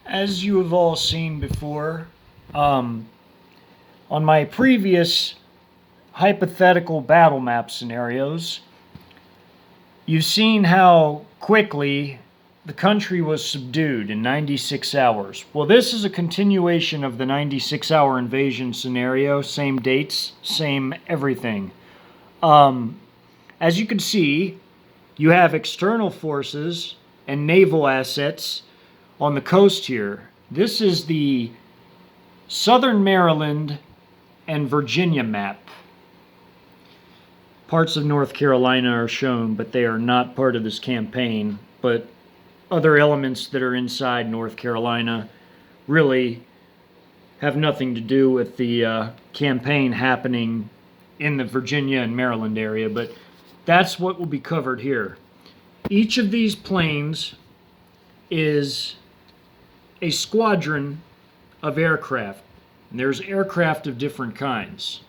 As you have all seen before, on my previous hypothetical battle map scenarios, you've seen how quickly the country was subdued in 96 hours. Well, this is a continuation of the 96-hour invasion scenario, same dates, same everything. As you can see, you have external forces and naval assets on the coast here. This is the Southern Maryland and Virginia map. Parts of North Carolina are shown, but they are not part of this campaign. But other elements that are inside North Carolina really have nothing to do with the campaign happening in the Virginia and Maryland area, but that's what will be covered here. Each of these planes is a squadron of aircraft. And there's aircraft of different kinds,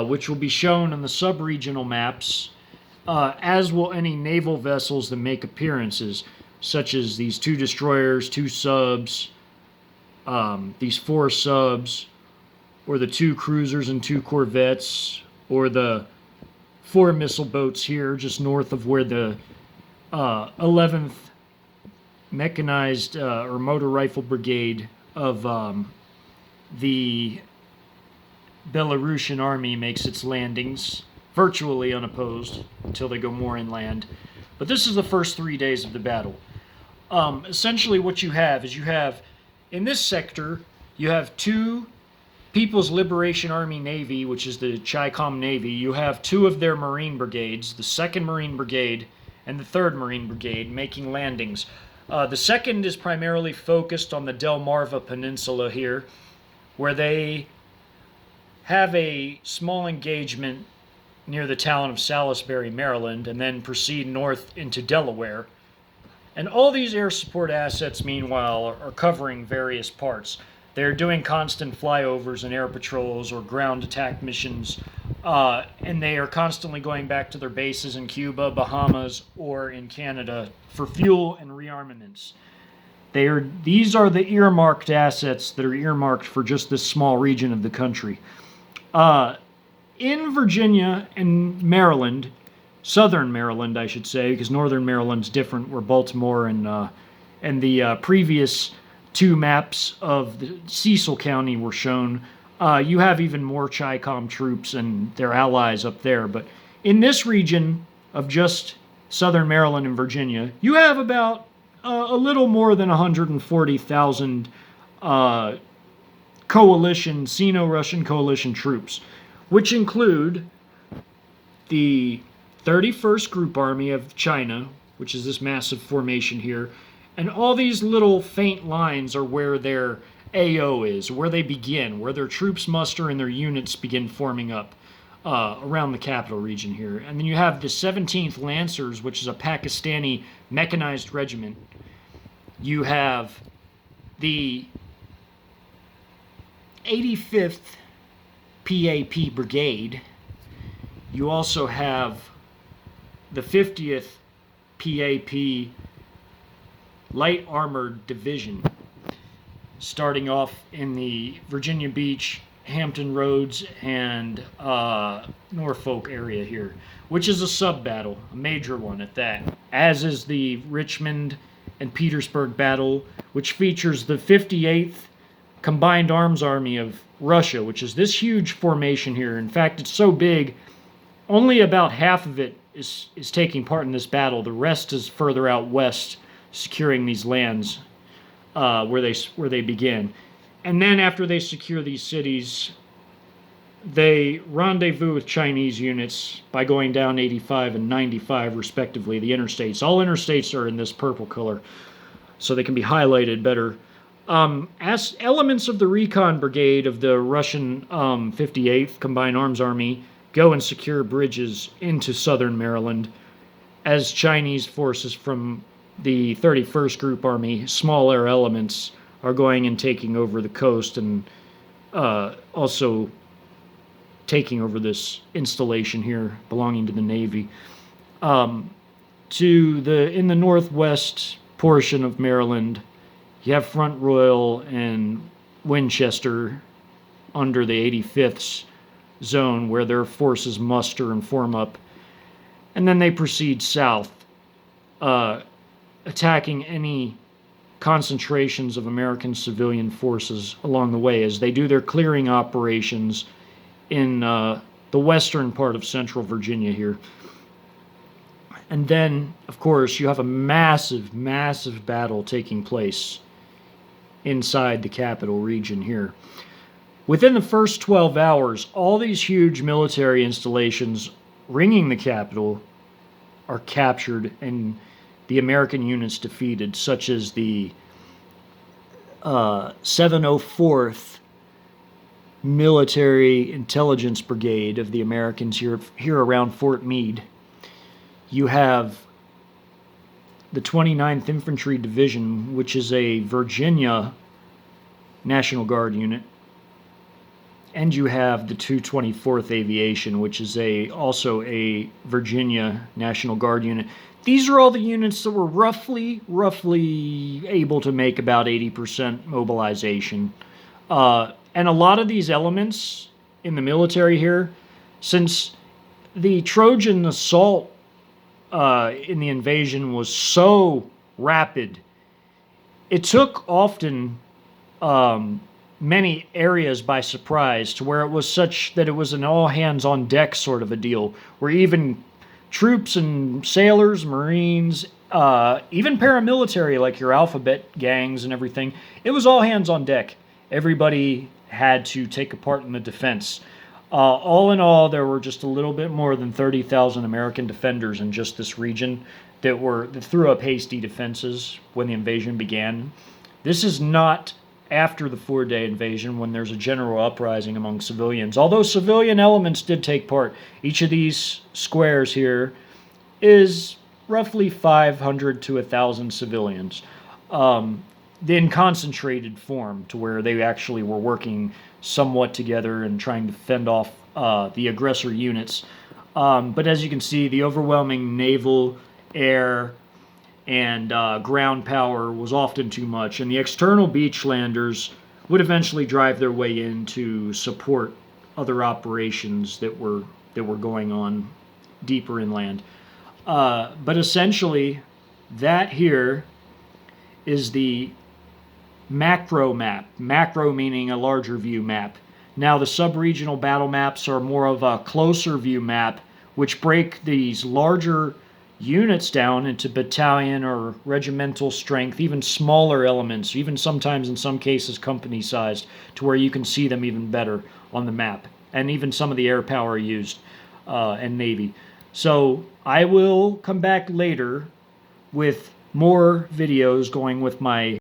which will be shown on the sub-regional maps, as will any naval vessels that make appearances, such as these 2 destroyers, 2 subs, these 4 subs, or the 2 cruisers and 2 corvettes, or the 4 missile boats here just north of where the 11th Mechanized or Motor Rifle Brigade of the Belarusian army makes its landings, virtually unopposed until they go more inland. But this is the first 3 days of the battle. Essentially what you have is in this sector, you have 2 People's Liberation Army Navy, which is the CHICOM Navy. You have 2 of their Marine brigades, the 2nd Marine Brigade and the 3rd Marine Brigade, making landings. The 2nd is primarily focused on the Delmarva Peninsula here, where they have a small engagement near the town of Salisbury, Maryland, and then proceed north into Delaware. And all these air support assets, meanwhile, are covering various parts. They're doing constant flyovers and air patrols or ground attack missions, and they are constantly going back to their bases in Cuba, Bahamas, or in Canada for fuel and rearmaments. These are the earmarked assets that are earmarked for just this small region of the country. In Virginia and Maryland, Southern Maryland, I should say, because Northern Maryland's different, where Baltimore and the previous 2 maps of the Cecil County were shown. You have even more CHICOM troops and their allies up there. But in this region of just Southern Maryland and Virginia, you have about a little more than 140,000 coalition, Sino-Russian coalition troops, which include the 31st Group Army of China, which is this massive formation here, and all these little faint lines are where their AO is, where they begin, where their troops muster and their units begin forming up around the capital region here. And then you have the 17th Lancers, which is a Pakistani mechanized regiment. You have the 85th PAP Brigade. You also have the 50th PAP Light Armored Division, starting off in the Virginia Beach, Hampton Roads, and Norfolk area here, which is a sub-battle, a major one at that, as is the Richmond and Petersburg battle, which features the 58th Combined Arms Army of Russia, which is this huge formation here. In fact, it's so big, only about half of it is taking part in this battle. The rest is further out west, securing these lands where they begin. And then after they secure these cities, they rendezvous with Chinese units by going down 85 and 95 respectively, the interstates. All interstates are in this purple color, so they can be highlighted better. As elements of the recon brigade of the Russian 58th Combined Arms Army go and secure bridges into southern Maryland, as Chinese forces from the 31st Group Army, smaller elements, are going and taking over the coast and also taking over this installation here belonging to the Navy. In the northwest portion of Maryland, You have Front Royal and Winchester under the 85th zone where their forces muster and form up. And then they proceed south, attacking any concentrations of American civilian forces along the way as they do their clearing operations in the western part of central Virginia here. And then, of course, you have a massive, massive battle taking place inside the capital region here. Within the first 12 hours, all these huge military installations ringing the capital are captured and the American units defeated, such as the 704th Military Intelligence Brigade of the Americans here around Fort Meade. You have the 29th Infantry Division, which is a Virginia National Guard unit. And you have the 224th Aviation, which is also a Virginia National Guard unit. These are all the units that were roughly able to make about 80% mobilization. And a lot of these elements in the military here, since the Trojan assault in the invasion was so rapid, it took often many areas by surprise, to where it was such that it was an all-hands-on-deck sort of a deal, where even troops and sailors, Marines, even paramilitary like your alphabet gangs and everything, it was all hands on deck. Everybody had to take a part in the defense. All in all, there were just a little bit more than 30,000 American defenders in just this region that threw up hasty defenses when the invasion began. This is not after the 4-day invasion, when there's a general uprising among civilians. Although civilian elements did take part, each of these squares here is roughly 500 to 1,000 civilians. In concentrated form, to where they actually were working somewhat together and trying to fend off the aggressor units. But as you can see, the overwhelming naval, air, and ground power was often too much, and the external beachlanders would eventually drive their way in to support other operations that were going on deeper inland. But essentially, that here is the macro map. Macro meaning a larger view map. Now the sub-regional battle maps are more of a closer view map, which break these larger units down into battalion or regimental strength, even smaller elements, even sometimes in some cases company sized, to where you can see them even better on the map, and even some of the air power used and Navy. So I will come back later with more videos going with my